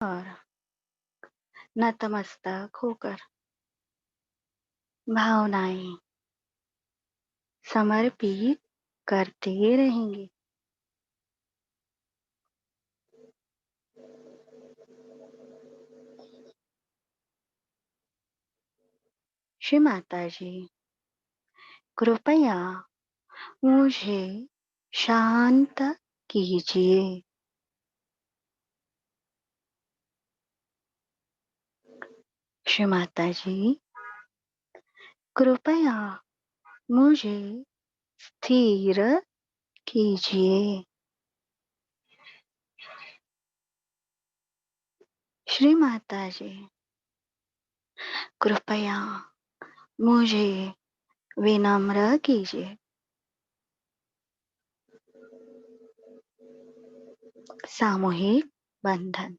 और नतमस्तक होकर भावनाएं समर्पित करते रहेंगे। श्री माता जी, कृपया मुझे शांत कीजिए। श्री माता जी, कृपया मुझे स्थिर कीजिए। श्री माता जी, कृपया मुझे विनम्र कीजिए। सामूहिक बंधन।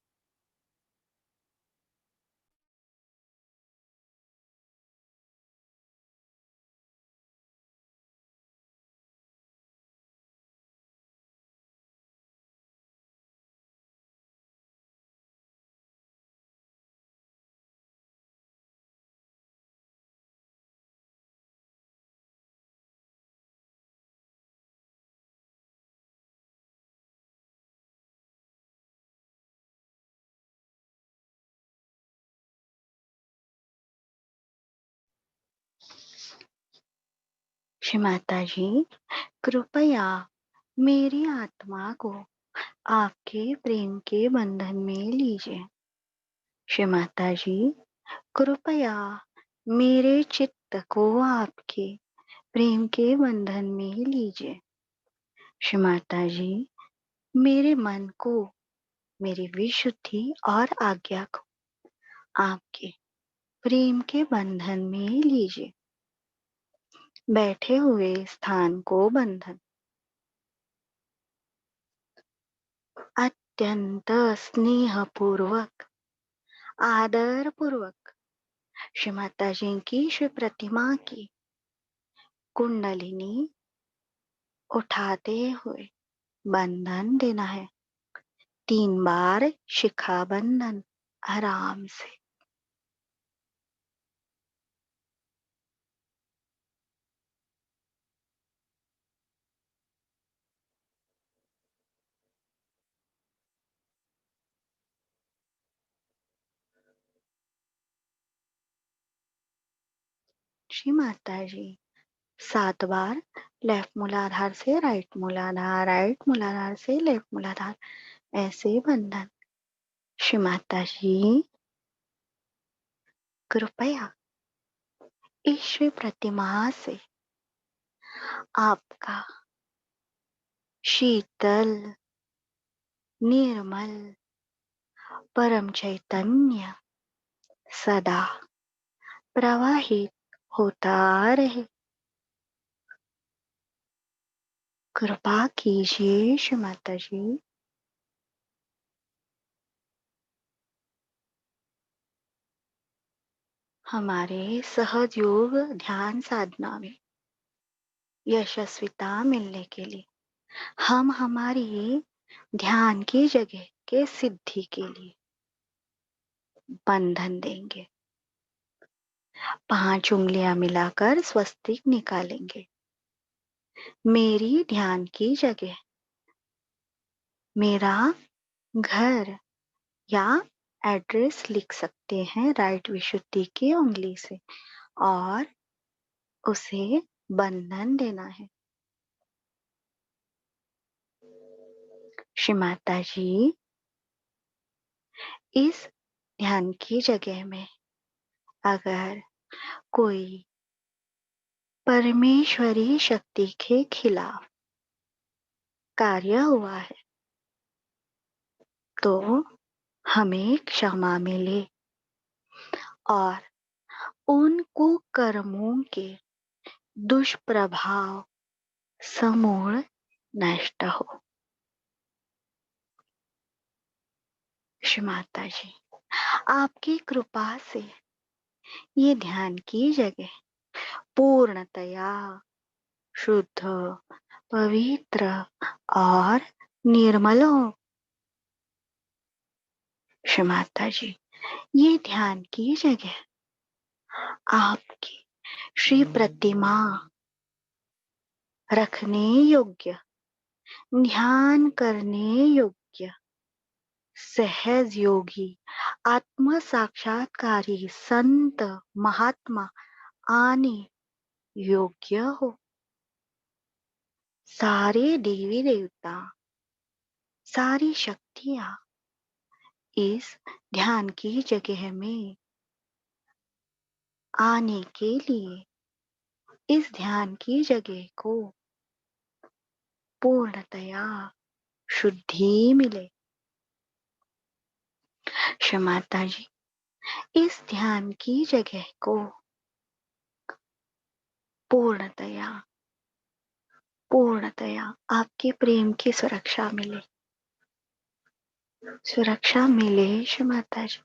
श्री माता जी, कृपया मेरी आत्मा को आपके प्रेम के बंधन में लीजिए। श्री माता जी, कृपया मेरे चित्त को आपके प्रेम के बंधन में लीजिए। श्री माता जी, मेरे मन को, मेरी विशुद्धि और आज्ञा को आपके प्रेम के बंधन में लीजिए। बैठे हुए स्थान को बंधन। अत्यंत स्नेहपूर्वक, आदर पूर्वक श्री माता जी की श्री प्रतिमा की कुंडलिनी उठाते हुए बंधन देना है। 3 बार शिखा बंधन आराम से। श्री माता जी, 7 बार लेफ्ट मूलाधार से राइट मूलाधार, राइट मूलाधार से लेफ्ट मूलाधार, ऐसे बंधन। श्री माता जी, कृपया ईश्वर प्रतिमा से आपका शीतल, निर्मल परम चैतन्य सदा प्रवाहित होता रहे। कृपा कीजिए श्री माता जी। हमारे सहज योग ध्यान साधना में यशस्विता मिलने के लिए हम हमारी ध्यान की जगह के सिद्धि के लिए बंधन देंगे। 5 उंगलियां मिलाकर स्वस्तिक निकालेंगे। मेरी ध्यान की जगह मेरा घर या एड्रेस लिख सकते हैं राइट विशुद्धि की उंगली से और उसे बंधन देना है। श्री माता जी, इस ध्यान की जगह में अगर कोई परमेश्वरी शक्ति के खिलाफ कार्य हुआ है तो हमें क्षमा मिले और उन कुकर्मों के दुष्प्रभाव समूल नष्ट हो। श्री माता जी, आपकी कृपा से ये ध्यान की जगह पूर्णतया शुद्ध, पवित्र और निर्मल हो। श्री माता जी, ये ध्यान की जगह आपकी श्री प्रतिमा रखने योग्य, ध्यान करने योग्य, सहज योगी, आत्म साक्षात्कारी संत महात्मा आने योग्य हो। सारे देवी देवता, सारी शक्तियां इस ध्यान की जगह में आने के लिए, इस ध्यान की जगह को पूर्णतया शुद्धि मिले। श्री माता जी, इस ध्यान की जगह को पूर्णतया पूर्णतया आपके प्रेम की सुरक्षा मिले, सुरक्षा मिले। श्री माता जी,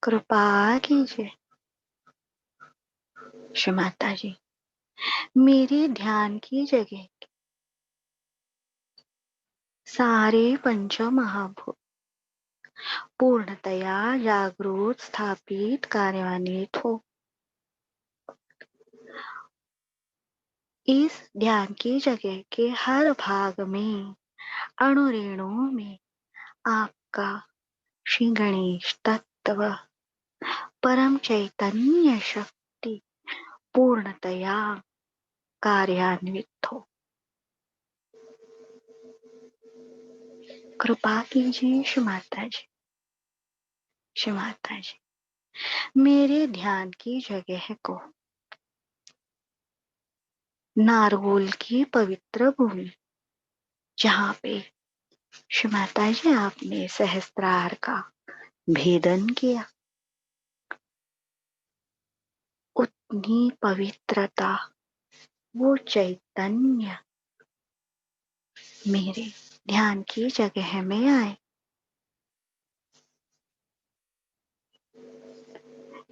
कृपा कीजिए। श्री माता जी, मेरे ध्यान की जगह सारे पंच महाभूत पूर्णतया जागृत, स्थापित, कार्यान्वित हो। इस ध्यान की जगह के हर भाग में, अणुरेणु में आपका श्री गणेश तत्व, परम चैतन्य शक्ति पूर्णतया कार्यान्वित हो। कृपा कीजिए श्री माता जी। श्री माता जी, मेरे ध्यान की जगह को नारगोल की पवित्र भूमि, जहाँ पे श्री माता जी आपने सहस्त्रार का भेदन किया, उतनी पवित्रता, वो चैतन्य मेरे ध्यान की जगह में आए।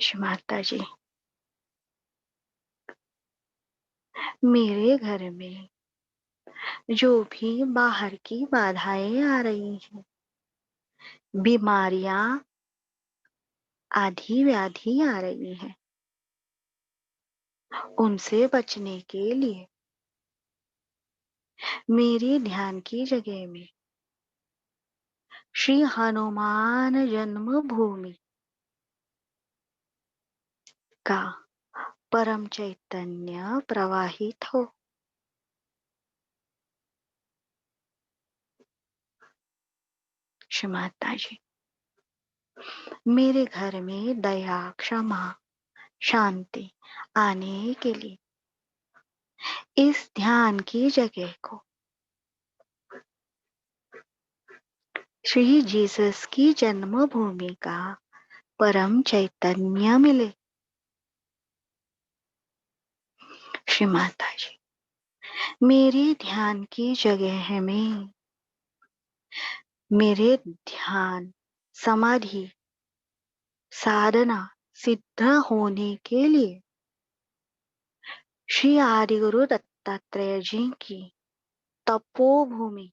श्री माता जी, मेरे घर में जो भी बाहर की बाधाएं आ रही हैं, बीमारियां, आधी व्याधि आ रही हैं, उनसे बचने के लिए मेरे ध्यान की जगह में श्री हनुमान जन्मभूमि का परम चैतन्य प्रवाहित हो। श्री माता जी, मेरे घर में दया, क्षमा, शांति आने के लिए इस ध्यान की जगह को श्री जीसस की जन्मभूमि का परम चैतन्य मिले। श्री माता जी, मेरे ध्यान की जगह में मेरे ध्यान, समाधि, साधना सिद्ध होने के लिए श्री आदि गुरु दत्तात्रेय जी की तपोभूमि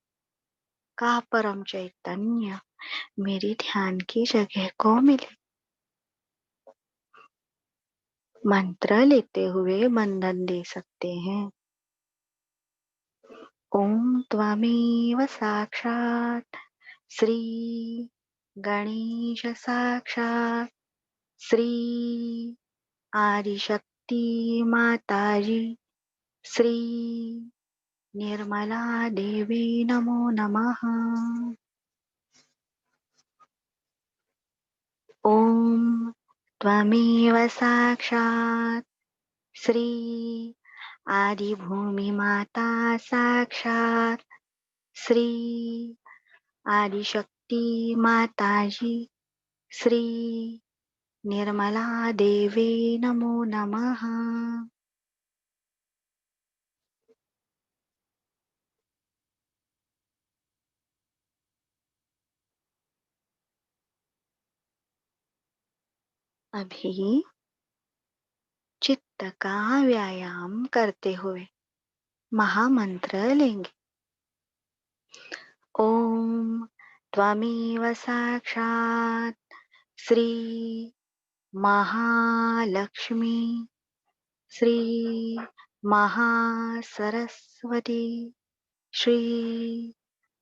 का परम चैतन्य मेरी ध्यान की जगह को मिले। मंत्र लेते हुए बंधन दे सकते हैं। ओम त्वमेव साक्षात् श्री गणेश साक्षात् श्री आदिशक्ति माताजी श्री निर्मला देवी नमो नमः। ओम त्वमेव साक्षात् श्री आदिभूमि माता साक्षात् श्री आदिशक्ति माताजी श्री निर्मला देवी नमो नमः। अभी चित्त का व्यायाम करते हुए महामंत्र लेंगे। ओम त्वमेव साक्षात् श्री महालक्ष्मी श्री महासरस्वती श्री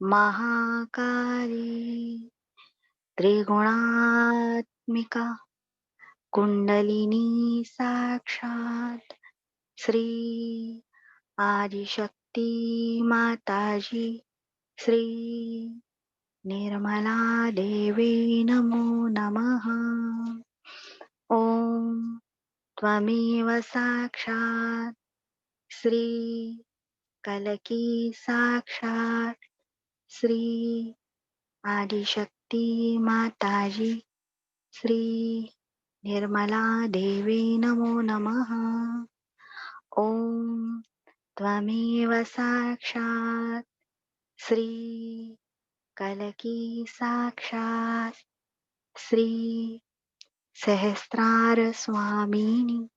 महाकाली त्रिगुणात्मिका कुंडलिनी साक्षात श्री आदिशक्ति माताजी श्री निर्मला देवी नमो नमः। ओम त्वमेव साक्षात् श्री कलकी साक्षात श्री आदिशक्ति माताजी श्री निर्मला देवी नमो नमः। ओम त्वमेव साक्षात् श्री कलकी साक्षात् श्री सहस्रार स्वामिनी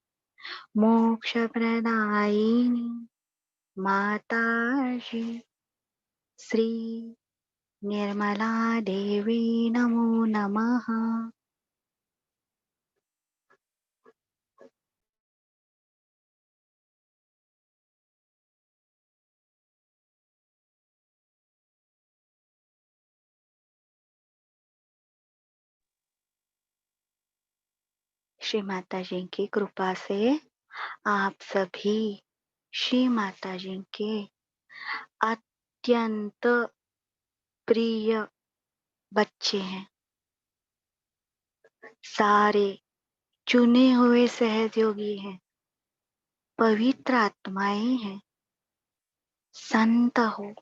मोक्षप्रदायिनी माताजी श्री निर्मला देवी नमो नमः। श्री माता जी की कृपा से आप सभी श्री माता जी के अत्यंत प्रिय बच्चे हैं। सारे चुने हुए सहयोगी हैं, पवित्र आत्माएं हैं, संत हो,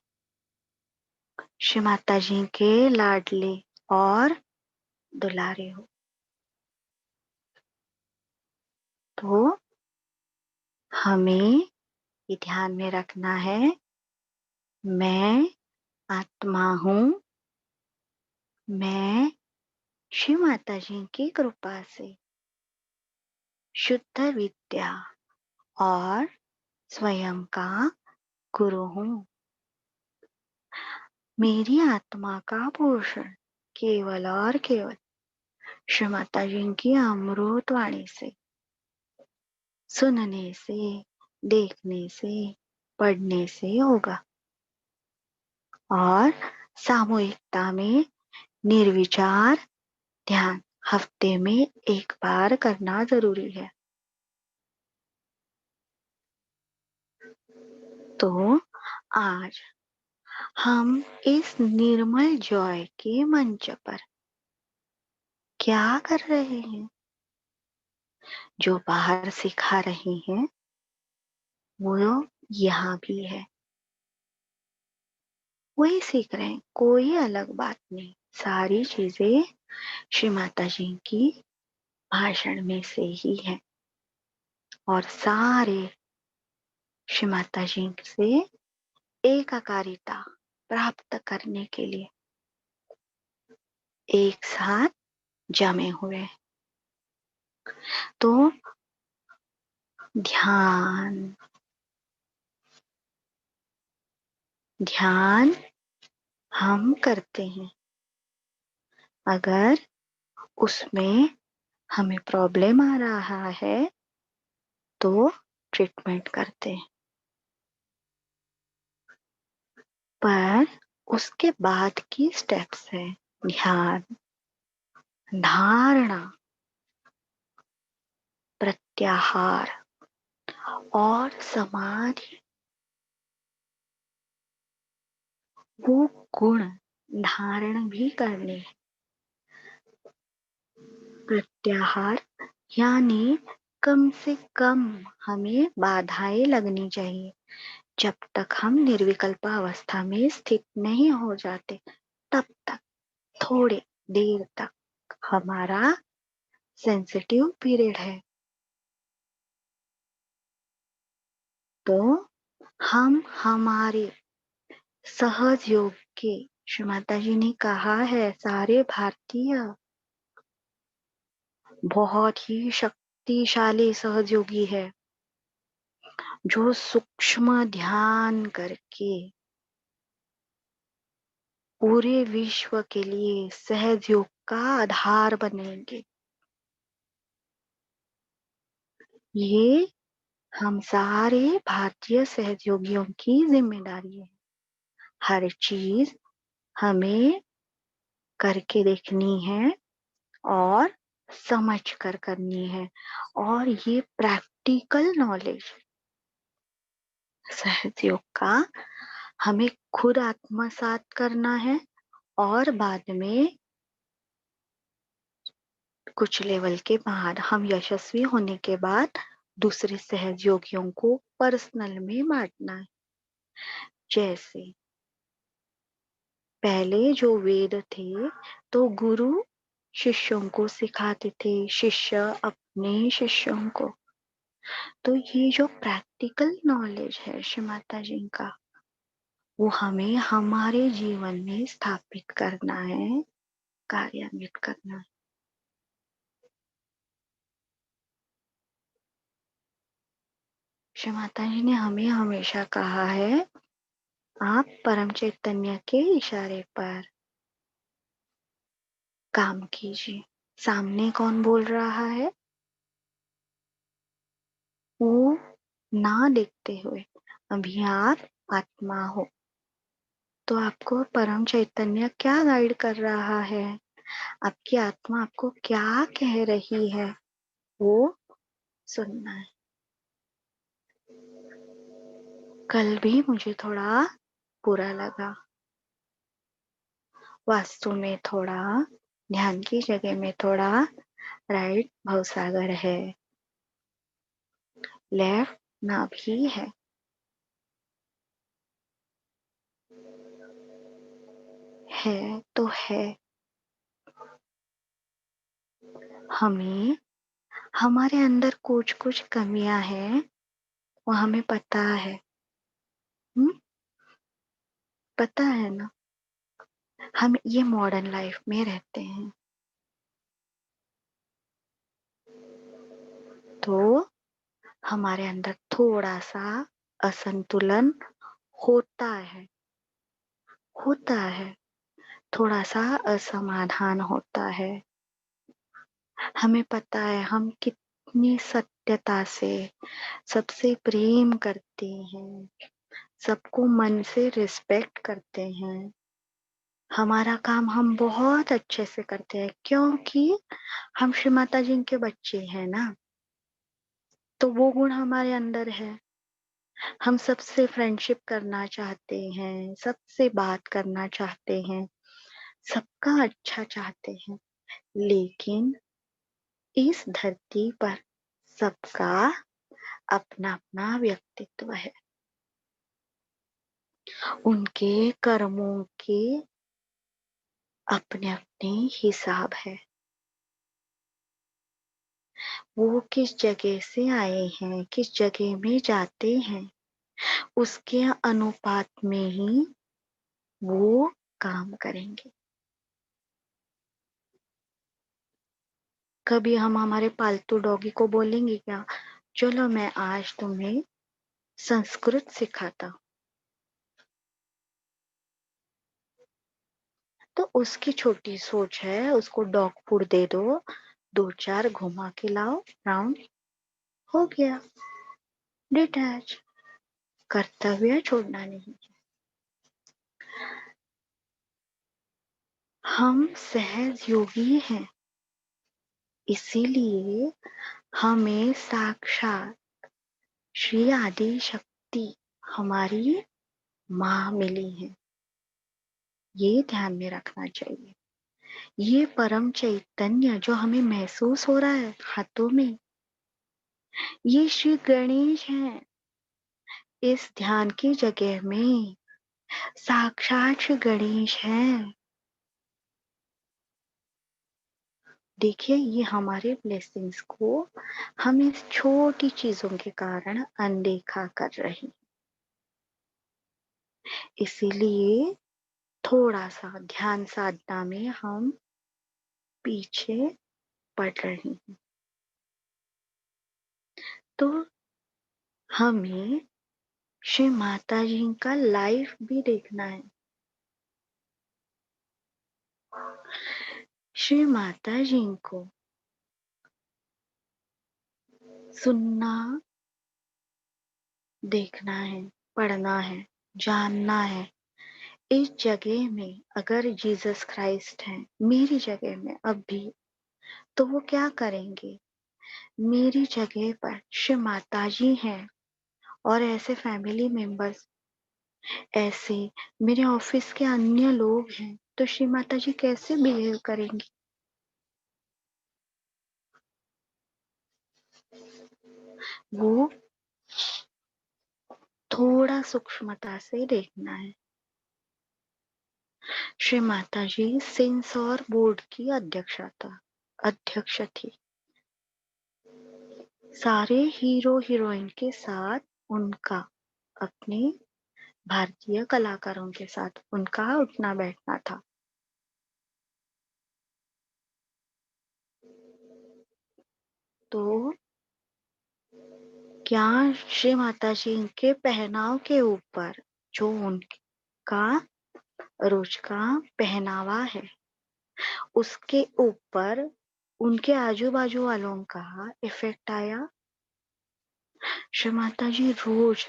श्री माता जी के लाडले और दुलारे हो। तो हमें ये ध्यान में रखना है, मैं आत्मा हूँ, मैं श्री माता जी की कृपा से शुद्ध विद्या और स्वयं का गुरु हूँ। मेरी आत्मा का पोषण केवल और केवल श्री माता जी की अमृत वाणी से, सुनने से, देखने से, पढ़ने से होगा और सामूहिकता में निर्विचार ध्यान हफ्ते में एक बार करना जरूरी है। तो आज हम इस निर्मल जॉय के मंच पर क्या कर रहे हैं? जो बाहर सिखा रहे हैं वो यहाँ भी है, वही सीख रहे हैं, कोई अलग बात नहीं। सारी चीजें श्री माता जी की भाषण में से ही है और सारे श्री माता जी से एकाकारिता प्राप्त करने के लिए एक साथ जमे हुए। तो ध्यान ध्यान हम करते हैं, अगर उसमें हमें प्रॉब्लम आ रहा है तो ट्रीटमेंट करते हैं, पर उसके बाद की स्टेप्स है ध्यान, धारणा, प्रत्याहार और समाधि। वो गुण धारण भी करने हैं। प्रत्याहार यानी कम से कम हमें बाधाएं लगनी चाहिए। जब तक हम निर्विकल्प अवस्था में स्थित नहीं हो जाते तब तक थोड़े देर तक हमारा सेंसिटिव पीरियड है। तो हम हमारे सहज योग के, श्री माता जी ने कहा है, सारे भारतीय बहुत ही शक्तिशाली सहयोगी है, जो सूक्ष्म ध्यान करके पूरे विश्व के लिए सहज योग का आधार बनेंगे। ये हम सारे भारतीय सहयोगियों की जिम्मेदारी है। हर चीज हमें करके देखनी है और समझ कर करनी है, और ये प्रैक्टिकल नॉलेज सहयोग का हमें खुद आत्मसात करना है, और बाद में कुछ लेवल के बाद हम यशस्वी होने के बाद दूसरे सहयोगियों को पर्सनल में बांटना है। जैसे पहले जो वेद थे तो गुरु शिष्यों को सिखाते थे, शिष्य अपने शिष्यों को। तो ये जो प्रैक्टिकल नॉलेज है श्री माता जी का, वो हमें हमारे जीवन में स्थापित करना है, कार्यान्वित करना है। श्री माता जी ने हमें हमेशा कहा है, आप परम चैतन्य के इशारे पर काम कीजिए। सामने कौन बोल रहा है? वो ना देखते हुए, अभी आप आत्मा हो, तो आपको परम चैतन्य क्या गाइड कर रहा है, आपकी आत्मा आपको क्या कह रही है, वो सुनना है। कल भी मुझे थोड़ा बुरा लगा। वास्तु में थोड़ा, ध्यान की जगह में थोड़ा राइट भवसागर है, लेफ्ट नाभि है तो है। हमें हमारे अंदर कुछ कुछ कमियां हैं, वो हमें पता है। हुँ? पता है ना। हम ये मॉडर्न लाइफ में रहते हैं, तो हमारे अंदर थोड़ा सा असंतुलन होता है, होता है, थोड़ा सा असमाधान होता है। हमें पता है हम कितनी सत्यता से सबसे प्रेम करते हैं, सबको मन से रिस्पेक्ट करते हैं। हमारा काम हम बहुत अच्छे से करते हैं, क्योंकि हम श्री माता जी के बच्चे हैं ना, तो वो गुण हमारे अंदर है। हम सबसे फ्रेंडशिप करना चाहते हैं, सबसे बात करना चाहते हैं, सबका अच्छा चाहते हैं। लेकिन इस धरती पर सबका अपना अपना व्यक्तित्व है, उनके कर्मों के अपने अपने हिसाब है। वो किस जगह से आए हैं, किस जगह में जाते हैं, उसके अनुपात में ही वो काम करेंगे। कभी हम हमारे पालतू डॉगी को बोलेंगे क्या, चलो मैं आज तुम्हें संस्कृत सिखाता हूँ, तो उसकी छोटी सोच है, उसको डॉग फूड दे दो, दो चार घुमा के लाओ राउंड, हो गया। डिटैच, कर्तव्य छोड़ना नहीं। हम सहज योगी हैं, इसीलिए हमें साक्षात श्री आदि शक्ति हमारी माँ मिली है। ये ध्यान में रखना चाहिए। ये परम चैतन्य जो हमें महसूस हो रहा है हाथों में, ये श्री गणेश हैं। इस ध्यान की जगह में साक्षात श्री गणेश हैं। देखिए, ये हमारे ब्लेसिंग्स को हम इस छोटी चीजों के कारण अनदेखा कर रहे हैं। इसीलिए थोड़ा सा ध्यान साधना में हम पीछे पड़ रहे हैं। तो हमें श्री माता जी का लाइफ भी देखना है। श्री माता जी को सुनना, देखना है, पढ़ना है, जानना है। इस जगह में अगर जीसस क्राइस्ट हैं मेरी जगह में अब भी, तो वो क्या करेंगे? मेरी जगह पर श्री माता जी हैं और ऐसे फैमिली मेंबर्स, ऐसे मेरे ऑफिस के अन्य लोग हैं, तो श्री माता जी कैसे बिहेव करेंगी? वो थोड़ा सूक्ष्मता से देखना है। श्री माता जी सेंसर बोर्ड की अध्यक्ष थी। सारे हीरो हीरोइन के साथ उनका, अपने भारतीय कलाकारों के साथ उनका उठना बैठना था। तो क्या श्री माता जी के पहनाव के ऊपर, जो उनका रोज का पहनावा है, उसके ऊपर उनके आजू बाजू वालों का इफेक्ट आया? श्री माता जी रोज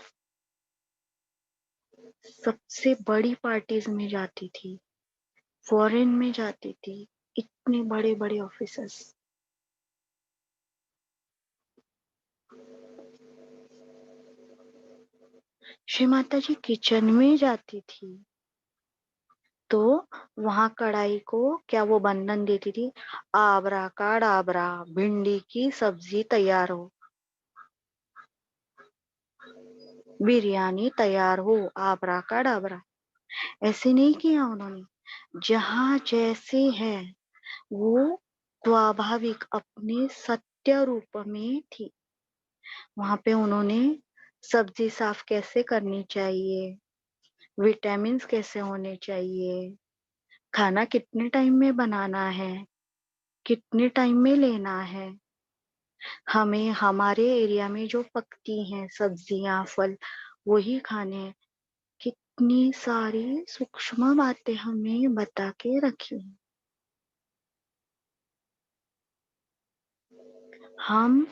सबसे बड़ी पार्टीज में जाती थी, फॉरेन में जाती थी, इतने बड़े बड़े ऑफिसर्स। श्री माता जी किचन में जाती थी तो वहां कढ़ाई को क्या वो बंधन देती थी? आबरा का डाबरा, भिंडी की सब्जी तैयार हो, बिरयानी तैयार हो, आबरा का डाबरा। ऐसे नहीं किया उन्होंने। जहां जैसे है वो स्वाभाविक अपने सत्य रूप में थी। वहां पे उन्होंने सब्जी साफ कैसे करनी चाहिए, विटामिन्स कैसे होने चाहिए, खाना कितने टाइम में बनाना है, कितने टाइम में लेना है, हमें हमारे एरिया में जो पकती हैं सब्जियां फल वही खाने हैं। कितनी सारी सूक्ष्म बातें हमें बता के रखी हैं। हम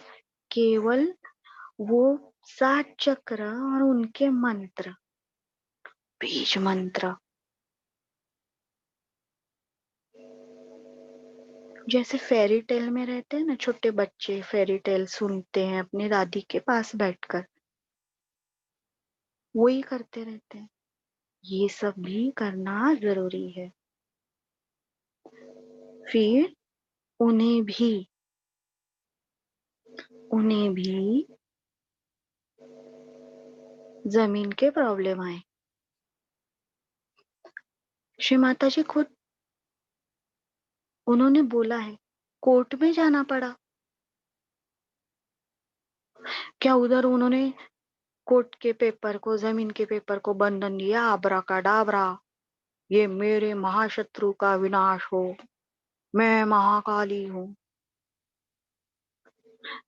केवल वो 7 चक्र और उनके मंत्र, बीज मंत्र, जैसे फेरी टेल में रहते हैं ना, छोटे बच्चे फेरी टेल सुनते हैं अपनी दादी के पास बैठकर, वही करते रहते हैं। ये सब भी करना जरूरी है। फिर उन्हें भी उन्हें भी जमीन के प्रॉब्लम आए। श्री माता जी खुद उन्होंने बोला है, कोर्ट में जाना पड़ा। क्या उधर उन्होंने कोर्ट के पेपर को, जमीन के पेपर को बंधन दिया, आबरा का डाबरा, ये मेरे महाशत्रु का विनाश हो, मैं महाकाली हूँ?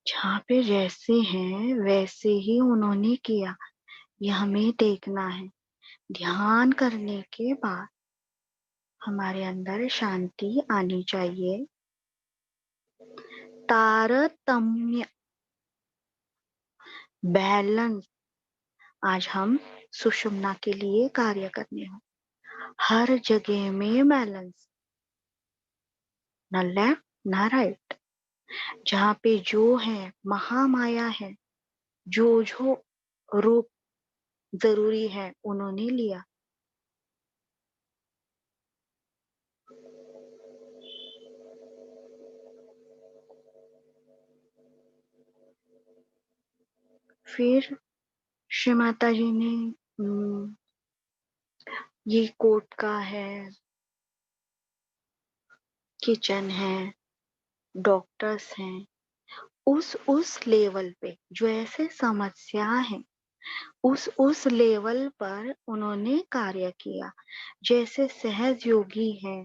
जहाँ पे जैसे हैं वैसे ही उन्होंने किया। ये हमें देखना है। ध्यान करने के बाद हमारे अंदर शांति आनी चाहिए। तारतम्य, बैलेंस, आज हम सुषुम्ना के लिए कार्य करने हो। हर जगह में बैलेंस, न लेफ्ट न राइट। जहाँ पे जो है महामाया है, जो जो रूप जरूरी है उन्होंने लिया। फिर श्री माता जी ने ये कोर्ट का है, किचन है, डॉक्टर्स हैं, उस लेवल पे जो ऐसे समस्या है, उस लेवल पर उन्होंने कार्य किया। जैसे सहज योगी है,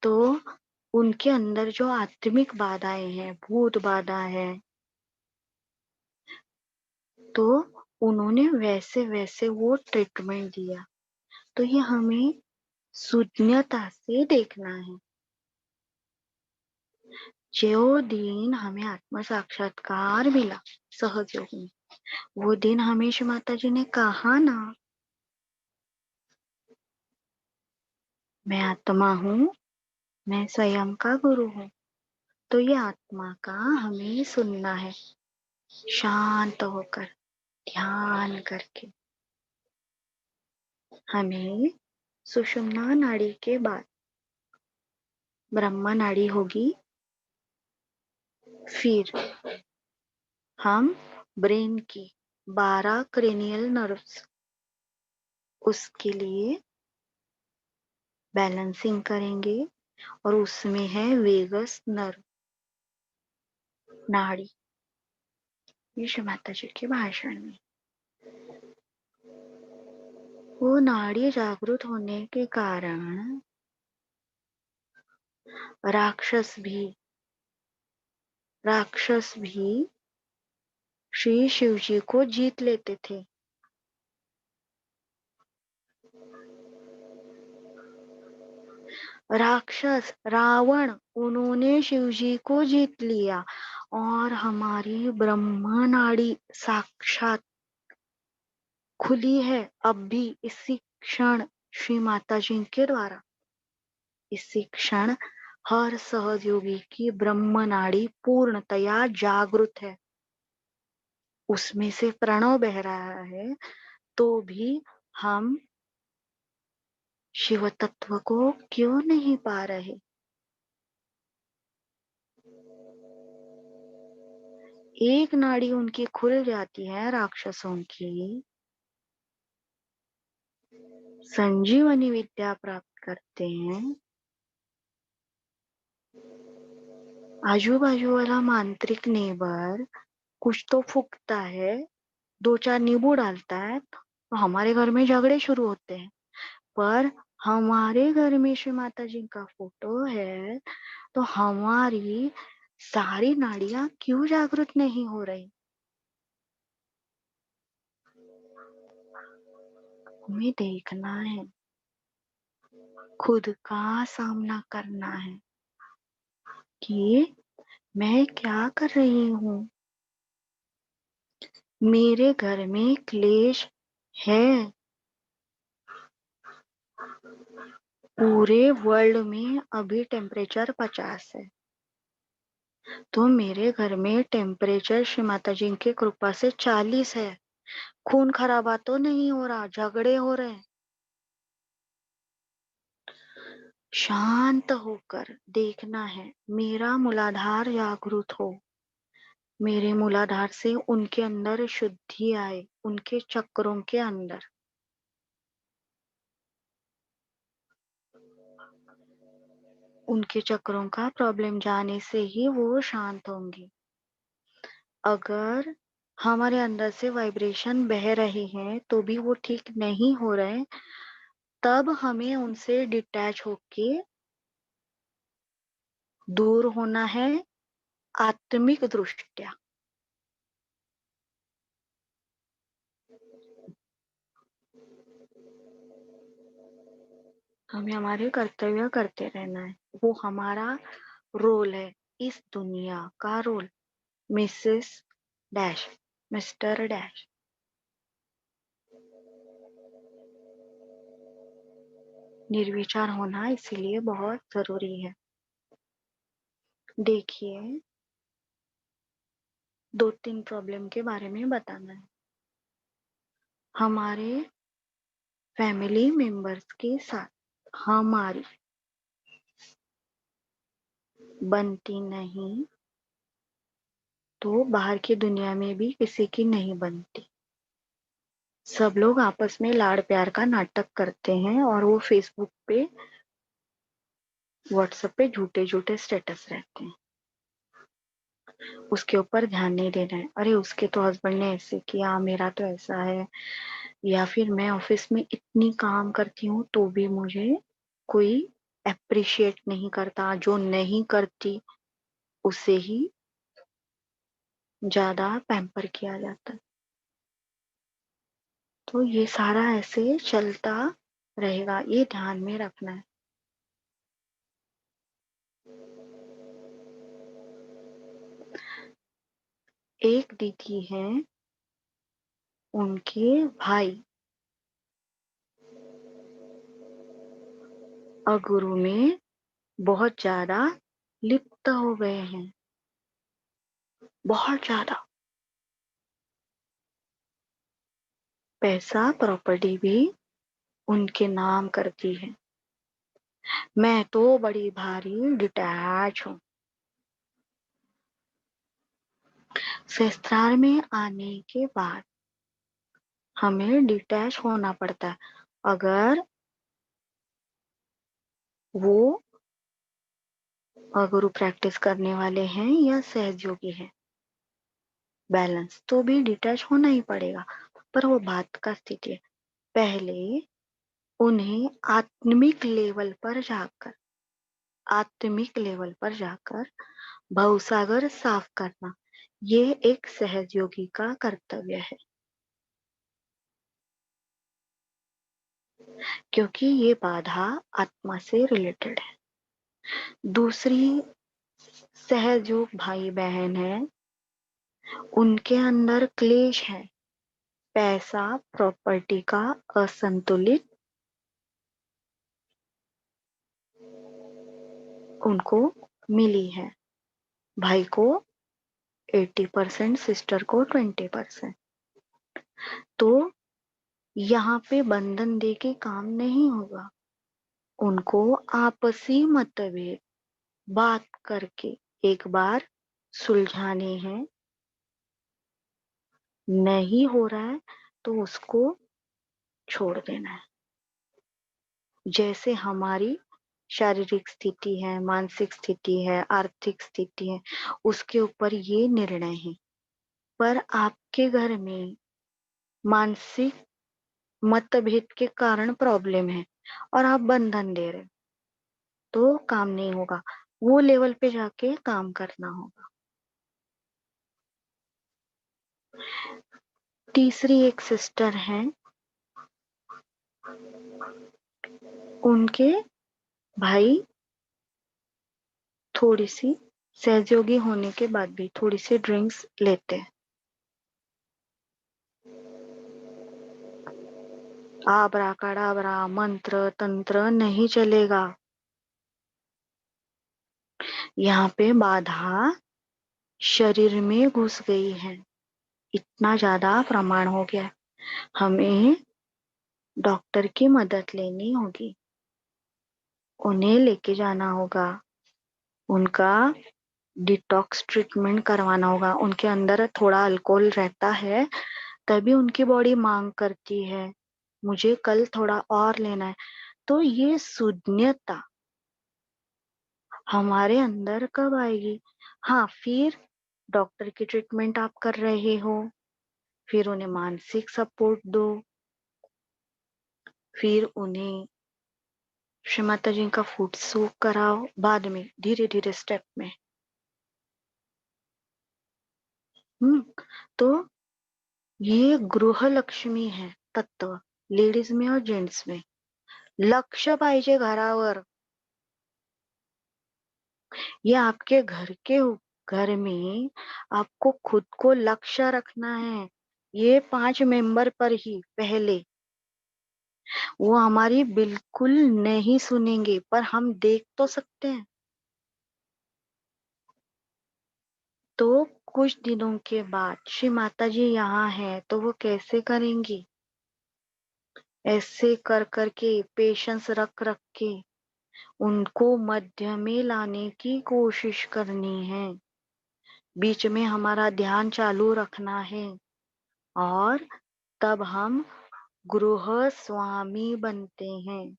तो उनके अंदर जो आत्मिक बाधाएं हैं, भूत बाधा है, तो उन्होंने वैसे वैसे वो ट्रीटमेंट दिया। तो ये हमें शून्यता से देखना है। जो दिन हमें आत्म साक्षात्कार मिला सहज योग में, वो दिन हमेशा माता जी ने कहा ना, मैं आत्मा हूँ, मैं स्वयं का गुरु हूँ। तो ये आत्मा का हमें सुनना है, शांत होकर ध्यान करके। हमें सुषुम्ना नाड़ी के बाद ब्रह्मा नाड़ी होगी, फिर हम ब्रेन की 12 क्रेनियल नर्व्स, उसके लिए बैलेंसिंग करेंगे, और उसमें है वेगस नर्व नाड़ी, विश्व माता जी के भाषण में। वो नाड़ी जागृत होने के कारण राक्षस भी श्री शिव जी को जीत लेते थे। राक्षस रावण, उन्होंने शिव जी को जीत लिया, और हमारी ब्रह्मा नाड़ी साक्षात खुली है अब भी इसी क्षण श्री माता जी के द्वारा। इसी क्षण हर सहज योगी की ब्रह्म नाड़ी पूर्णतया जागृत है, उसमें से प्रणव बह रहा है, तो भी हम शिव तत्व को क्यों नहीं पा रहे। एक नाड़ी उनकी खुल जाती है राक्षसों की, संजीवनी विद्या प्राप्त करते हैं, आजू बाजू वाला मांत्रिक नेबर कुछ तो फूकता है, 2-4 नींबू डालता है, तो हमारे घर में झगड़े शुरू होते हैं। पर हमारे घर में श्री माता जी का फोटो है, तो हमारी सारी नाड़ियां क्यों जागृत नहीं हो रही। हमें देखना है, खुद का सामना करना है कि मैं क्या कर रही हूँ। मेरे घर में क्लेश है, पूरे वर्ल्ड में अभी टेम्परेचर 50 है, तो मेरे घर में टेम्परेचर श्री माता जी की कृपा से 40 है। खून खराबा तो नहीं हो रहा, झगड़े हो रहे हैं। शांत होकर देखना है, मेरा मूलाधार जागृत हो, मेरे मूलाधार से उनके अंदर शुद्धि आए, उनके चक्रों के अंदर। उनके चक्रों का प्रॉब्लम जाने से ही वो शांत होंगे। अगर हमारे अंदर से वाइब्रेशन बह रहे हैं तो भी वो ठीक नहीं हो रहे, तब हमें उनसे डिटैच होके दूर होना है आत्मिक दृष्टिया। हमें हमारे कर्तव्य करते रहना है, वो हमारा रोल है, इस दुनिया का role. Mrs dash, Mr dash. निर्विचार होना इसीलिए बहुत जरूरी है। देखिए, 2-3 प्रॉब्लम के बारे में बताना है। हमारे फैमिली मेंबर्स के साथ हमारी बनती नहीं, तो बाहर की दुनिया में भी किसी की नहीं बनती। सब लोग आपस में लाड़ प्यार का नाटक करते हैं, और वो फेसबुक पे व्हाट्सएप पे झूठे झूठे स्टेटस रहते हैं। उसके ऊपर ध्यान नहीं देना है। अरे उसके तो हस्बैंड ने ऐसे किया, मेरा तो ऐसा है। या फिर मैं ऑफिस में इतनी काम करती हूँ तो भी मुझे कोई अप्रिशिएट नहीं करता, जो नहीं करती उसे ही ज्यादा पैम्पर किया जाता है। तो ये सारा ऐसे चलता रहेगा, ये ध्यान में रखना है। एक दीदी है, उनके भाई और गुरु में बहुत ज्यादा लिप्त हो गए हैं, बहुत ज्यादा। पैसा प्रॉपर्टी भी उनके नाम करती है। मैं तो बड़ी भारी डिटैच हूँ। ससुराल में आने के बाद हमें डिटैच होना पड़ता है। अगर वो गुरु प्रैक्टिस करने वाले हैं या सहयोगी हैं, बैलेंस तो भी डिटैच होना ही पड़ेगा। पर वो बात का स्थिति है, पहले उन्हें आत्मिक लेवल पर जाकर भवसागर साफ करना, ये एक सहयोगी का कर्तव्य है। क्योंकि ये बाधा आत्मा से रिलेटेड है। दूसरी सहयोग भाई बहन है, उनके अंदर क्लेश है, पैसा प्रॉपर्टी का असंतुलित उनको मिली है। भाई को 80%, सिस्टर को 20%। तो यहाँ पे बंधन दे के काम नहीं होगा। उनको आपसी मतभेद बात करके एक बार सुलझाने हैं। नहीं हो रहा है तो उसको छोड़ देना है। जैसे हमारी शारीरिक स्थिति है, मानसिक स्थिति है, आर्थिक स्थिति है, उसके ऊपर ये निर्णय है। पर आपके घर में मानसिक मतभेद के कारण प्रॉब्लम है और आप बंधन दे रहे, तो काम नहीं होगा। वो लेवल पे जाके काम करना होगा। तीसरी एक सिस्टर है, उनके भाई थोड़ी सी सहयोगी होने के बाद भी थोड़ी सी ड्रिंक्स लेते हैं। आबरा कड़ाबरा मंत्र तंत्र नहीं चलेगा। यहाँ पे बाधा शरीर में घुस गई है, इतना ज्यादा प्रमाण हो गया। हमें डॉक्टर की मदद लेनी होगी, उन्हें लेके जाना होगा, उनका डिटॉक्स ट्रीटमेंट करवाना होगा। उनके अंदर थोड़ा अल्कोहल रहता है, तभी उनकी बॉडी मांग करती है मुझे कल थोड़ा और लेना है। तो ये शून्यता हमारे अंदर कब आएगी? हाँ, फिर डॉक्टर की ट्रीटमेंट आप कर रहे हो, फिर उन्हें मानसिक सपोर्ट दो, फिर उन्हें श्री माता जी का फूड सूप कराओ, बाद में धीरे धीरे स्टेप में। तो ये गृह लक्ष्मी है तत्व, लेडीज में और जेंट्स में। लक्ष पाहिजे घरावर। ये आपके घर में आपको खुद को लक्ष्य रखना है। ये 5 मेंबर पर ही पहले वो हमारी बिल्कुल नहीं सुनेंगे, पर हम देख तो सकते हैं। तो कुछ दिनों के बाद श्री माता जी यहाँ है तो वो कैसे करेंगी? ऐसे कर करके पेशेंस रख रख के उनको मध्य में लाने की कोशिश करनी है। बीच में हमारा ध्यान चालू रखना है और तब हम गृह स्वामी बनते हैं।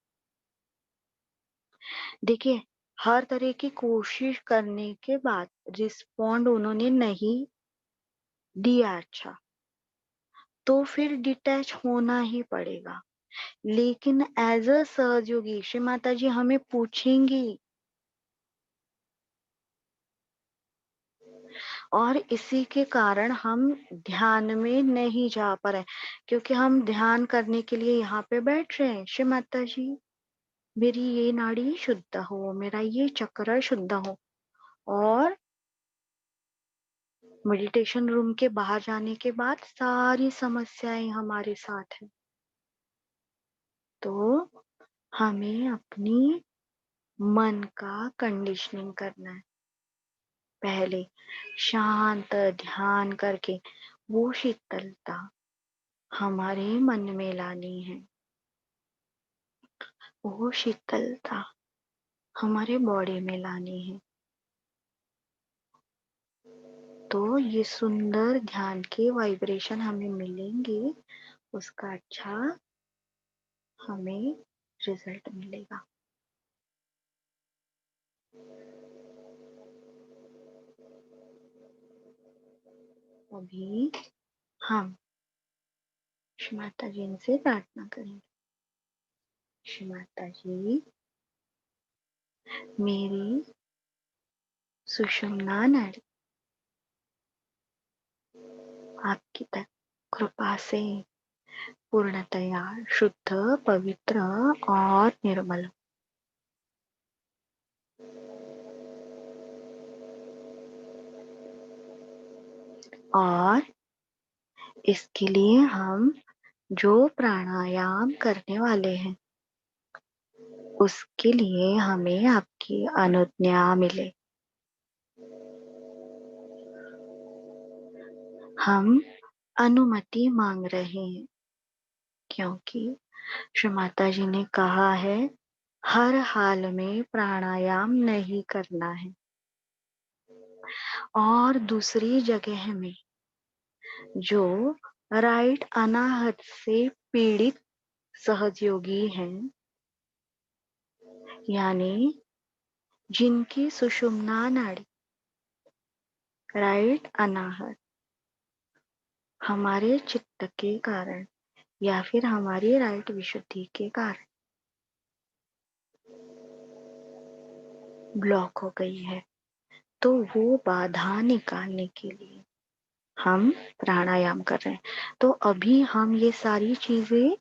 देखिए, हर तरह की कोशिश करने के बाद रिस्पॉन्ड उन्होंने नहीं दिया अच्छा, तो फिर डिटैच होना ही पड़ेगा। लेकिन एज अ सहयोगी श्री माता जी हमें पूछेंगी और इसी के कारण हम ध्यान में नहीं जा पा रहे, क्योंकि हम ध्यान करने के लिए यहाँ पे बैठ रहे हैं। श्री माता जी, मेरी ये नाड़ी शुद्ध हो, मेरा ये चक्र शुद्ध हो, और मेडिटेशन रूम के बाहर जाने के बाद सारी समस्याएं हमारे साथ है। तो हमें अपनी मन का कंडीशनिंग करना है। पहले शांत ध्यान करके वो शीतलता हमारे मन में लानी है, वो शीतलता हमारे बॉडी में लानी है। तो ये सुंदर ध्यान के वाइब्रेशन हमें मिलेंगे, उसका अच्छा हमें रिजल्ट मिलेगा। अभी हम श्री माता जी से प्रार्थना करेंगे। श्री माता जी, मेरी सुषुम्ना नाड़ी आपकी तक कृपा से पूर्णतया शुद्ध, पवित्र और निर्मल। और इसके लिए हम जो प्राणायाम करने वाले हैं, उसके लिए हमें आपकी अनुज्ञा मिले। हम अनुमति मांग रहे हैं, क्योंकि श्री माता जी ने कहा है हर हाल में प्राणायाम नहीं करना है। और दूसरी जगह में जो राइट अनाहत से पीड़ित सहयोगी हैं, यानी जिनकी सुषुम्ना नाड़ी राइट अनाहत हमारे चित्त के कारण या फिर हमारी राइट विशुद्धि के कारण ब्लॉक हो गई है, तो वो बाधा निकालने के लिए हम प्राणायाम कर रहे हैं। तो अभी हम ये सारी चीजें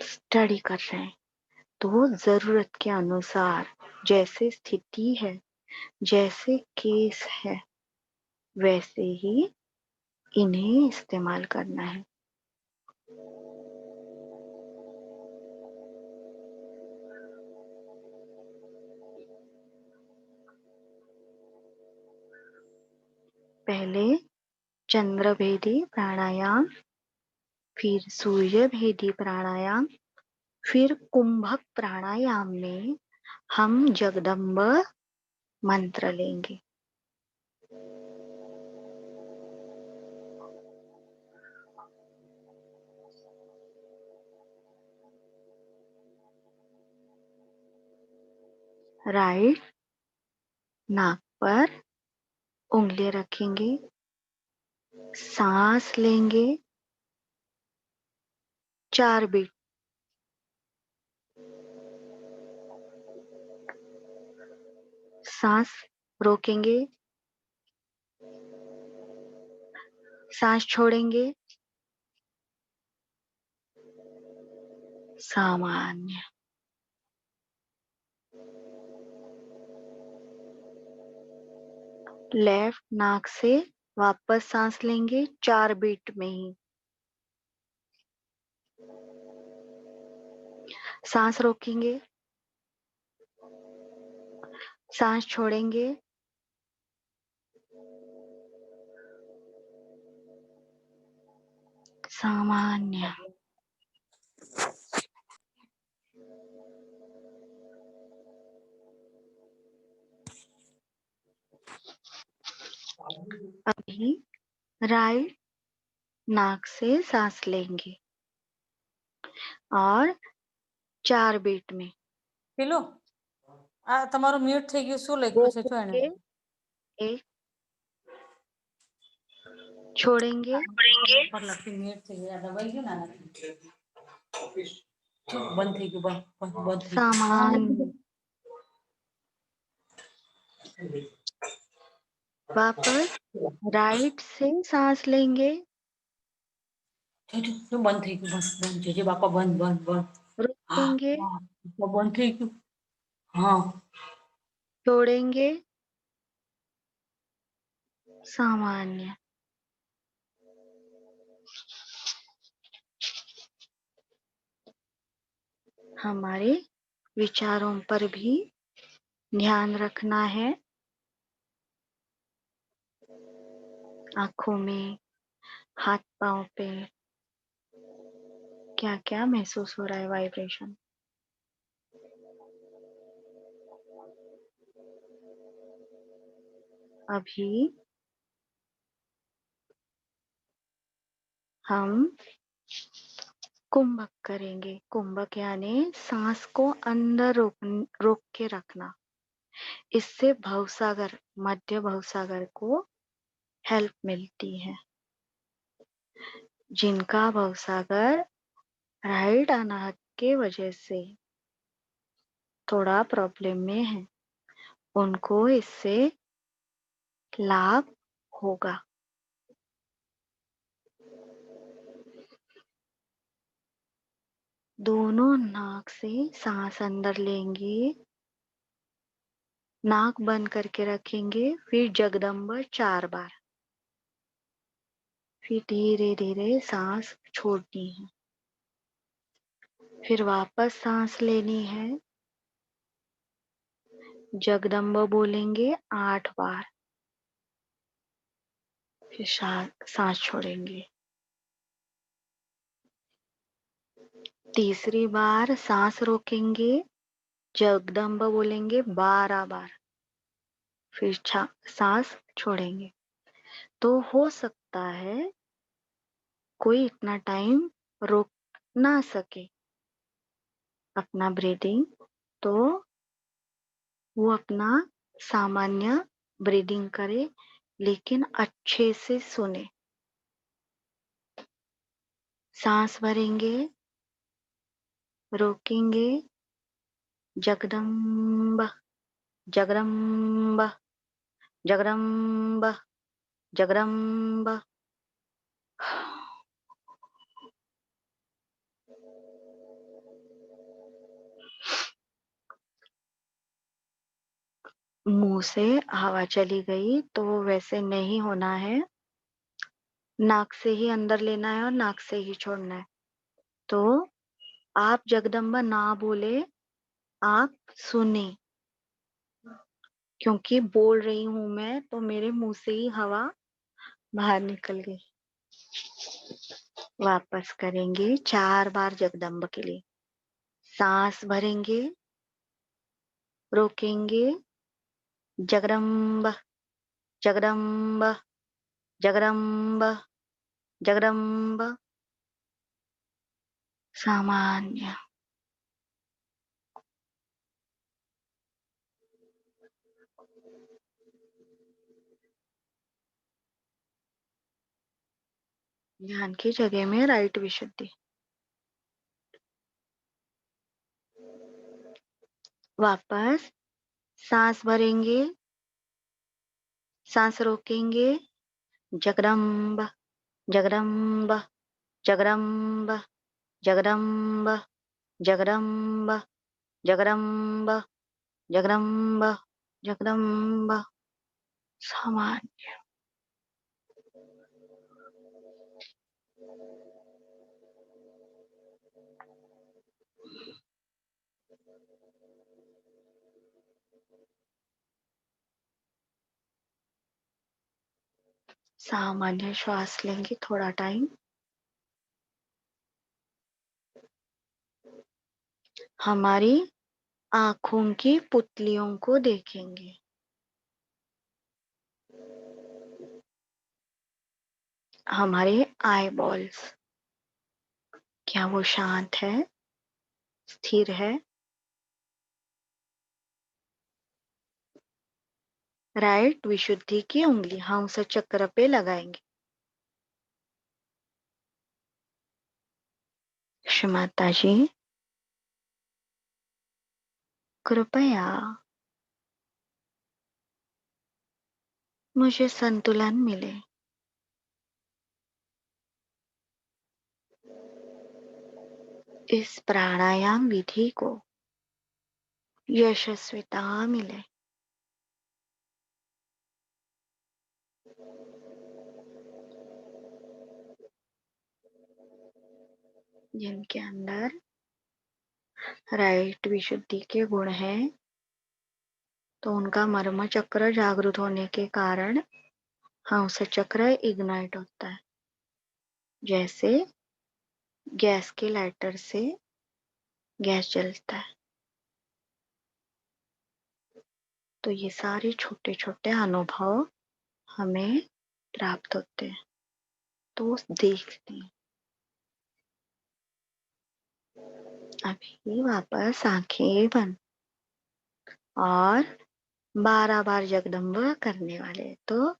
स्टडी कर रहे हैं। तो जरूरत के अनुसार जैसे स्थिति है, जैसे केस है, वैसे ही इन्हें इस्तेमाल करना है। पहले चंद्र भेदी प्राणायाम, फिर सूर्य भेदी प्राणायाम, फिर कुंभक प्राणायाम में हम जगदम्ब मंत्र लेंगे। राइट नाक पर उंगली रखेंगे, सांस लेंगे 4 बीट, सांस रोकेंगे, सांस छोड़ेंगे, सामान्य। लेफ्ट नाक से वापस सांस लेंगे 4 बीट में ही, सांस रोकेंगे, सांस छोड़ेंगे, सामान्य। अभी राइट नाक से सांस लेंगे और 4 बीट में પેલો તમારું મ્યુટ થઈ ગયું, શું લખ્યું છે જો એને रोकेंगे, एक छोड़ेंगे, પર લખી મ્યુટ થઈ ગયા, દબાઈ ગયું ને બંધ થઈ ગયું, બંધ થઈ ગયું. હા, મૂકી દો. सामान्य। वापस राइट से सांस लेंगे, जो बंद થઈ ગયું બંધ જે બાપા બંધ બંધ બંધ હા रोकेंगे, હા તો બંધ થઈ ગયું હા छोड़ेंगे, सामान्य। हमारे विचारों पर भी ध्यान रखना है। आंखों में, हाथ पांव पे क्या क्या महसूस हो रहा है, वाइब्रेशन। अभी हम कुंभक करेंगे। कुंभक यानी सांस को अंदर रोक के रखना। इससे भवसागर, मध्य भवसागर को हेल्प मिलती है। जिनका भवसागर राइट अनाहत के वजह से थोड़ा प्रॉब्लम में है, उनको इससे लाभ होगा। दोनों नाक से सांस अंदर लेंगे, नाक बंद करके रखेंगे, फिर जगदम्ब 4 बार, फिर धीरे धीरे सांस छोड़नी है, फिर वापस सांस लेनी है, जगदम्ब बोलेंगे 8 बार, फिर सांस छोड़ेंगे। तीसरी बार सांस रोकेंगे, जगदम्ब बोलेंगे 12 बार, फिर सांस छोड़ेंगे। तो हो सकता है कोई इतना टाइम रोक ना सके अपना ब्रीदिंग, तो वो अपना सामान्य ब्रीदिंग करे, लेकिन अच्छे से सुने। सांस भरेंगे, रोकेंगे, जगदम्ब जगदम्ब जगदम्ब जगदम्ब। मुंह से हवा चली गई तो वैसे नहीं होना है, नाक से ही अंदर लेना है और नाक से ही छोड़ना है। तो आप जगदम्बा ना बोले, आप सुने, क्योंकि बोल रही हूं मैं तो मेरे मुंह से ही हवा बाहर निकल गई। वापस करेंगे 4 बार जगदम्ब के लिए। सांस भरेंगे, रोकेंगे, जगदम्ब जगदम्ब जगदम्ब जगदम्ब। सामान्य। ध्यान की जगह में राइट विशुद्धि। वापस सांस भरेंगे, सांस रोकेंगे, जगदम्ब जगदम्ब जगदम्ब जगदम्ब जगदम्ब जगदम्ब जगदम्ब जगदम्ब। सामान्य। सामान्य श्वास लेंगे थोड़ा टाइम। हमारी आंखों की पुतलियों को देखेंगे। हमारे आई बॉल्स, क्या वो शांत है, स्थिर है? राइट विशुद्धि की उंगली हंस चक्र पे लगाएंगे। क्षमाता जी, कृपया मुझे संतुलन मिले। इस प्राणायाम विधि को यशस्विता मिले। जिनके अंदर राइट विशुद्धि के गुण हैं, तो उनका मर्म चक्र जागृत होने के कारण हंस चक्र इग्नाइट होता है। जैसे गैस के लाइटर से गैस जलता है। तो ये सारे छोटे छोटे अनुभव हमें प्राप्त होते हैं। तो देखते हैं। अभी वापस आंखें बंद और 12 बार जगदम्ब करने वाले। तो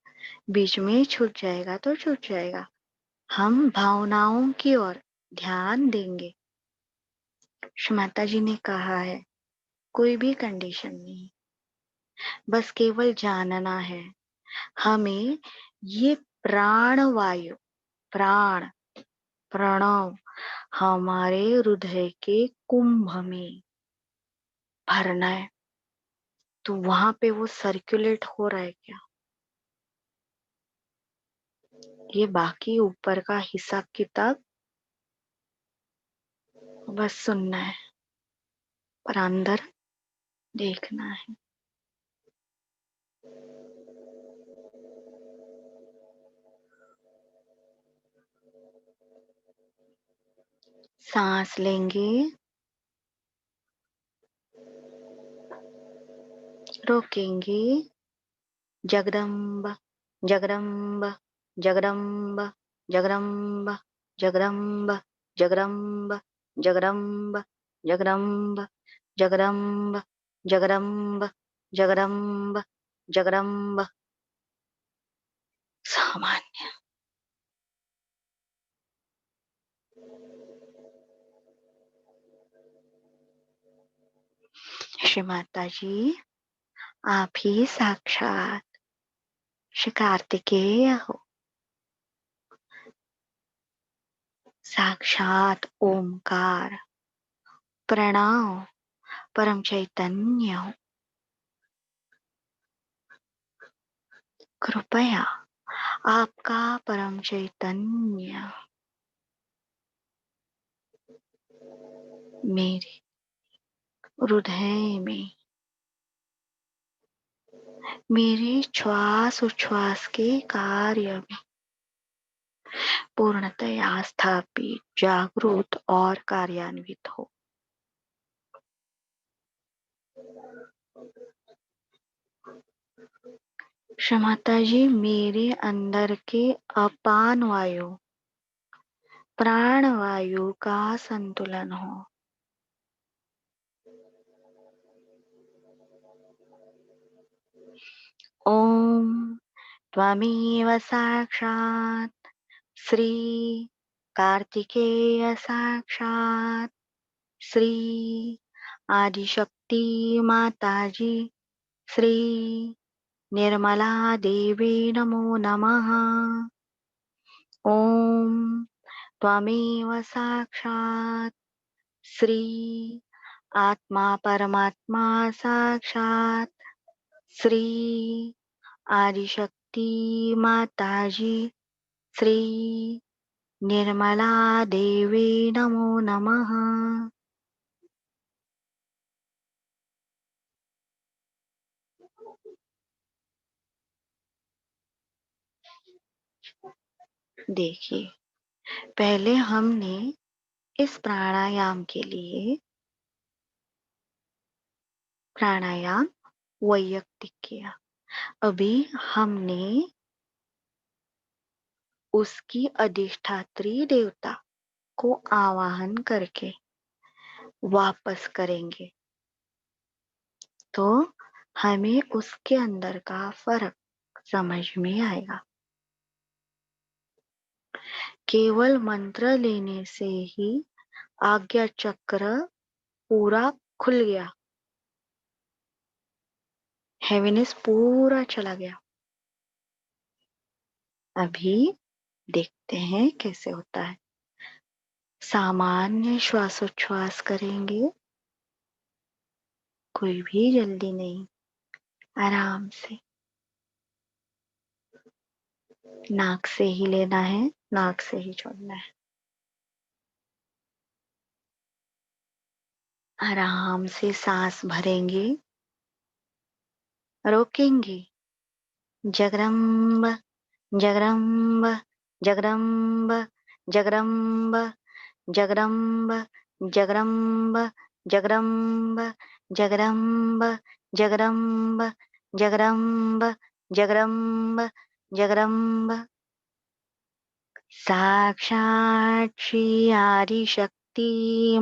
बीच में छूट जाएगा तो छूट जाएगा। हम भावनाओं की ओर ध्यान देंगे। माता जी ने कहा है कोई भी कंडीशन नहीं, बस केवल जानना है। हमें ये प्राण वायु, प्राण प्रणव हमारे हृदय के कुंभ में भरना है। तो वहां पे वो सर्कुलेट हो रहा है क्या, ये बाकी ऊपर का हिसाब किताब बस सुनना है, पर अंदर देखना है। सांस लेंगे, रोकेंगे। जगदम्ब जगदम्ब जगदम्ब जगदम्ब जगदम्ब जगदम्ब जगदम्ब जगदम्ब जगदम्ब जगदम्ब जगदम्ब जगदम्ब। सामान्य। श्री माता जी, आप ही साक्षात श्री कार्तिकेय हो। साक्षात ओमकार प्रणव परम चैतन्य हो। कृपया आपका परम चैतन्य मेरे हृदय में, मेरे श्वास उच्छ्वास के कार्य में पूर्णतया स्थापित, जागृत और कार्यान्वित हो। क्षमाता जी, मेरे अंदर के अपान वायु, प्राण वायु का संतुलन हो। ओम त्वमेव साक्षात् श्री कार्तिकेय साक्षात् श्री आदिशक्ति माताजी श्री निर्मला देवी नमो नमः। ओम त्वमेव साक्षात् श्री आत्मा परमात्मा साक्षात् श्री आदिशक्ति माताजी श्री निर्मला देवी नमो नमः। देखिए, पहले हमने इस प्राणायाम के लिए प्राणायाम वैयक्तिक किया। अभी हमने उसकी अधिष्ठात्री देवता को आवाहन करके वापस करेंगे, तो हमें उसके अंदर का फर्क समझ में आएगा। केवल मंत्र लेने से ही आज्ञा चक्र पूरा खुल गया, हेवीनेस पूरा चला गया। अभी देखते हैं कैसे होता है। सामान्य श्वासोच्छ्वास करेंगे, कोई भी जल्दी नहीं, आराम से। नाक से ही लेना है, नाक से ही छोड़ना है। आराम से सांस भरेंगे, रोकेंगे। जगदम्ब जगदम्ब जगदम्ब जगदम्ब जगदम्ब जगदम्ब जगदम्ब जगदम्ब जगदम्ब जगदम्ब जगदम्ब जगदम्ब। साक्षात् श्री आदिशक्ति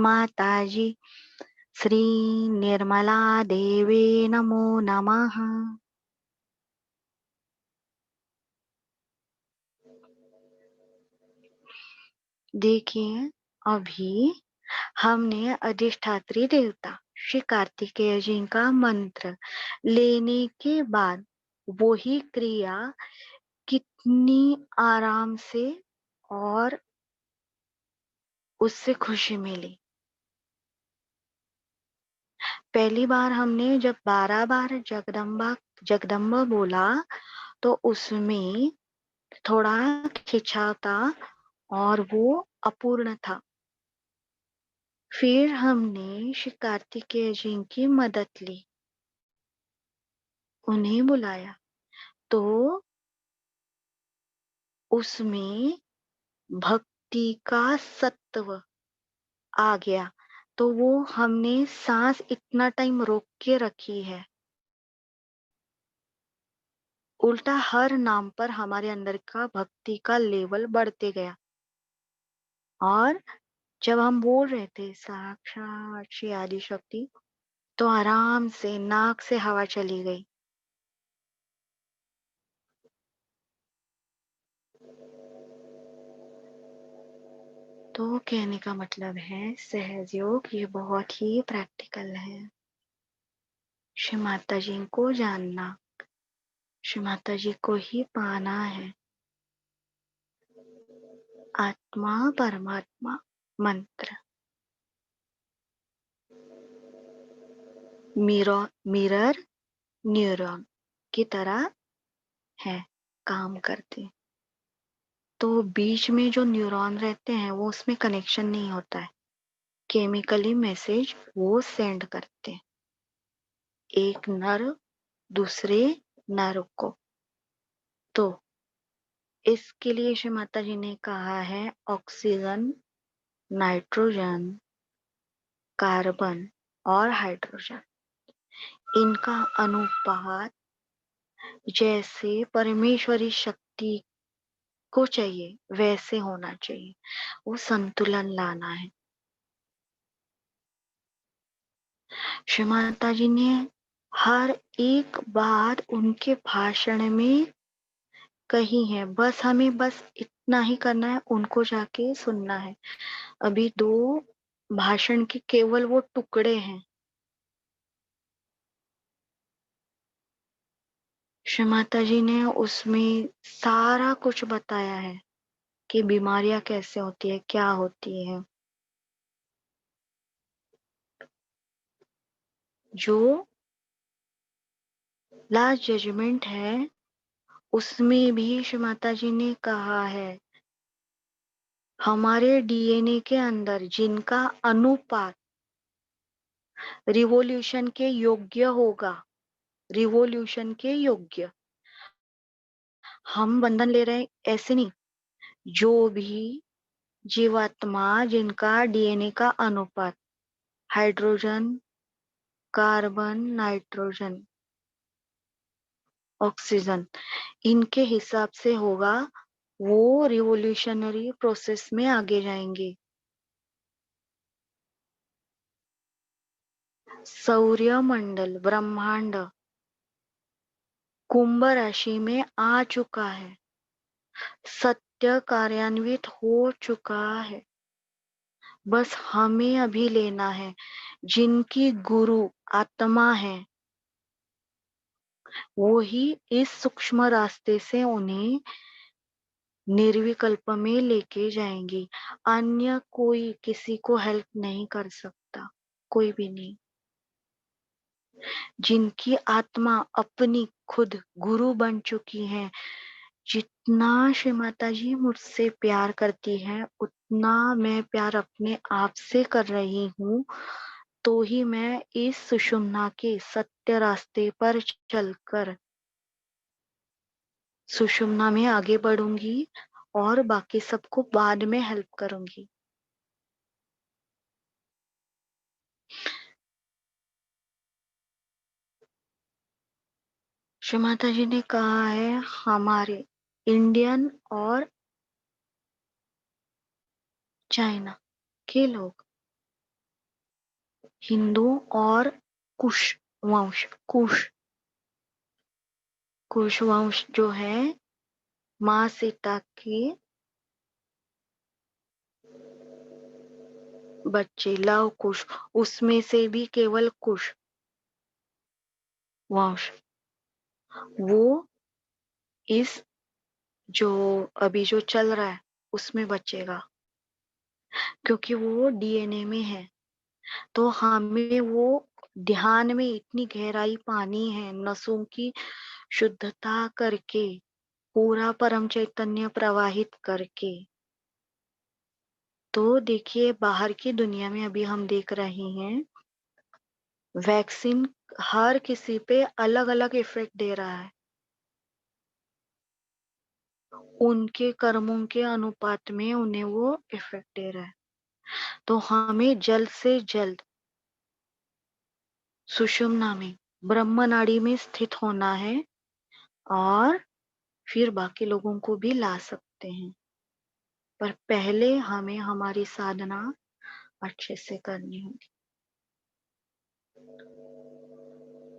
माताजी श्री निर्मला देवी नमो नमः। देखिए, अभी हमने अधिष्ठात्री देवता श्री कार्तिकेय जी का मंत्र लेने के बाद वही क्रिया कितनी आराम से और उससे खुशी मिली। पहली बार हमने जब 12 बार जगदम्बा जगदम्बा बोला तो उसमें थोड़ा खिंचाव था और वो अपूर्ण था। फिर हमने श्री कार्तिकेय जी की मदद ली, उन्हें बुलाया तो उसमें भक्ति का सत्व आ गया। तो वो हमने सांस इतना टाइम रोक के रखी है, उल्टा हर नाम पर हमारे अंदर का भक्ति का लेवल बढ़ते गया। और जब हम बोल रहे थे साक्षात श्री आदि शक्ति, तो आराम से नाक से हवा चली गई। तो कहने का मतलब है सहज योग ये बहुत ही प्रैक्टिकल है। श्री माता जी को जानना, श्री माता जी को ही पाना है। आत्मा परमात्मा मंत्र मिरर न्यूरॉन की तरह है, काम करते। तो बीच में जो न्यूरॉन रहते हैं वो उसमें कनेक्शन नहीं होता है, केमिकली मैसेज वो सेंड करते हैं एक नर्व दूसरे नर्व को। तो इसके लिए श्री माता जी ने कहा है ऑक्सीजन, नाइट्रोजन, कार्बन और हाइड्रोजन, इनका अनुपात जैसे परमेश्वरी शक्ति को चाहिए वैसे होना चाहिए, वो संतुलन लाना है। श्री माता जी ने हर एक बात उनके भाषण में कही है, बस हमें बस इतना ही करना है, उनको जाके सुनना है। अभी 2 भाषण के केवल वो टुकड़े हैं। श्री माता जी ने उसमें सारा कुछ बताया है कि बीमारियां कैसे होती है, क्या होती है। जो लास्ट जजमेंट है उसमें भी श्री माता जी ने कहा है हमारे डीएनए के अंदर जिनका अनुपात रिवोल्यूशन के योग्य होगा, रिवोल्यूशन के योग्य, हम बंधन ले रहे हैं ऐसे नहीं, जो भी जीवात्मा जिनका डीएनए का अनुपात हाइड्रोजन, कार्बन, नाइट्रोजन, ऑक्सीजन इनके हिसाब से होगा, वो रिवोल्यूशनरी प्रोसेस में आगे जाएंगे। सौर्यमंडल ब्रह्मांड कुंभ राशि में आ चुका है, सत्य कार्यान्वित हो चुका है। बस हमें अभी लेना है, जिनकी गुरु आत्मा है वो ही इस सूक्ष्म रास्ते से उन्हें निर्विकल्प में लेके जाएंगी। अन्य कोई किसी को हेल्प नहीं कर सकता, कोई भी नहीं। जिनकी आत्मा अपनी खुद गुरु बन चुकी है, जितना श्री माता जी मुझसे प्यार करती है उतना मैं प्यार अपने आप से कर रही हूँ, तो ही मैं इस सुषुम्ना के सत्य रास्ते पर चलकर सुषुम्ना में आगे बढ़ूंगी और बाकी सबको बाद में हेल्प करूंगी। श्री माता जी ने कहा है हमारे इंडियन और चाइना के लोग, हिंदू और कुश वंश, कुश वंश जो है माँ सीता के बच्चे लव कुश, उसमें से भी केवल कुश वंश वो इस जो अभी जो चल रहा है उसमें बचेगा, क्योंकि वो डीएनए में है। तो हमें वो ध्यान में इतनी गहराई पानी है, नसों की शुद्धता करके पूरा परम चैतन्य प्रवाहित करके। तो देखिए बाहर की दुनिया में अभी हम देख रहे हैं वैक्सीन हर किसी पे अलग अलग इफेक्ट दे रहा है, उनके कर्मों के अनुपात में उन्हें वो इफेक्ट दे रहा है। तो हमें जल्द से जल्द सुषुम्ना में ब्रह्म नाड़ी में स्थित होना है और फिर बाकी लोगों को भी ला सकते हैं, पर पहले हमें हमारी साधना अच्छे से करनी होगी।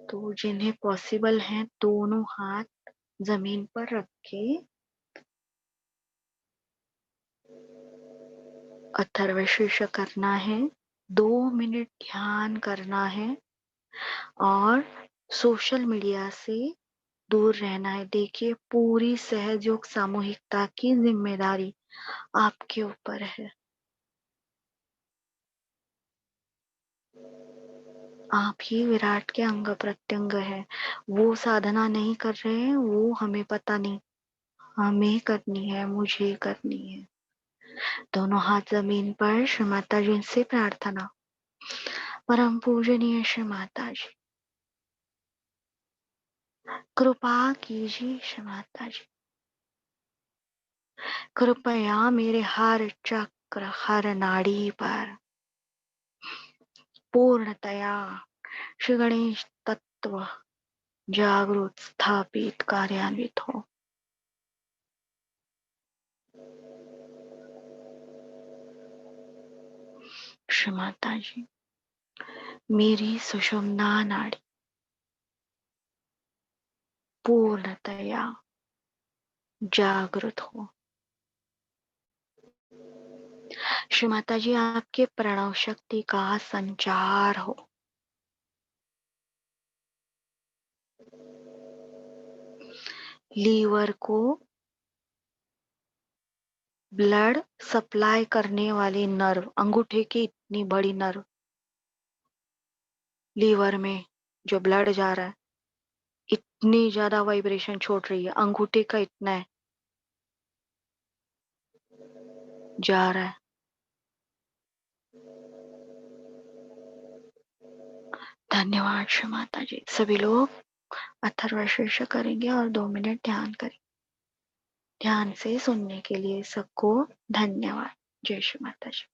तो जिन्हें पॉसिबल है दोनों हाथ जमीन पर रख के अथर्व शीर्ष करना है, 2 मिनट ध्यान करना है और सोशल मीडिया से दूर रहना है। देखिए पूरी सहयोग सामूहिकता की जिम्मेदारी आपके ऊपर है। आप ही विराट के अंग प्रत्यंग है। वो साधना नहीं कर रहे हैं, वो हमें पता नहीं, हमें करनी है, मुझे करनी है। दोनों हाथ जमीन पर श्री माता जी से प्रार्थना। परम पूजनीय श्री माता जी, कृपा कीजिए श्री माता जी, कृपया मेरे हर चक्र हर नाड़ी पर पूर्णतया श्री गणेश तत्व जागृत स्थापित कार्यान्वित हो। श्री माता जी मेरी सुषुम्ना नाड़ी पूर्णतया जागृत हो। श्री माता जी आपके प्रणव शक्ति का संचार हो। लीवर को ब्लड सप्लाई करने वाली नर्व, अंगूठे की इतनी बड़ी नर्व, लीवर में जो ब्लड जा रहा है इतनी ज्यादा वाइब्रेशन छोड़ रही है, अंगूठे का इतना है जा रहा है। धन्यवाद श्री माता जी। सभी लोग अथर्व शीर्ष करेंगे और 2 मिनट ध्यान करेंगे। ध्यान से सुनने के लिए सबको धन्यवाद। जय श्री माता जी।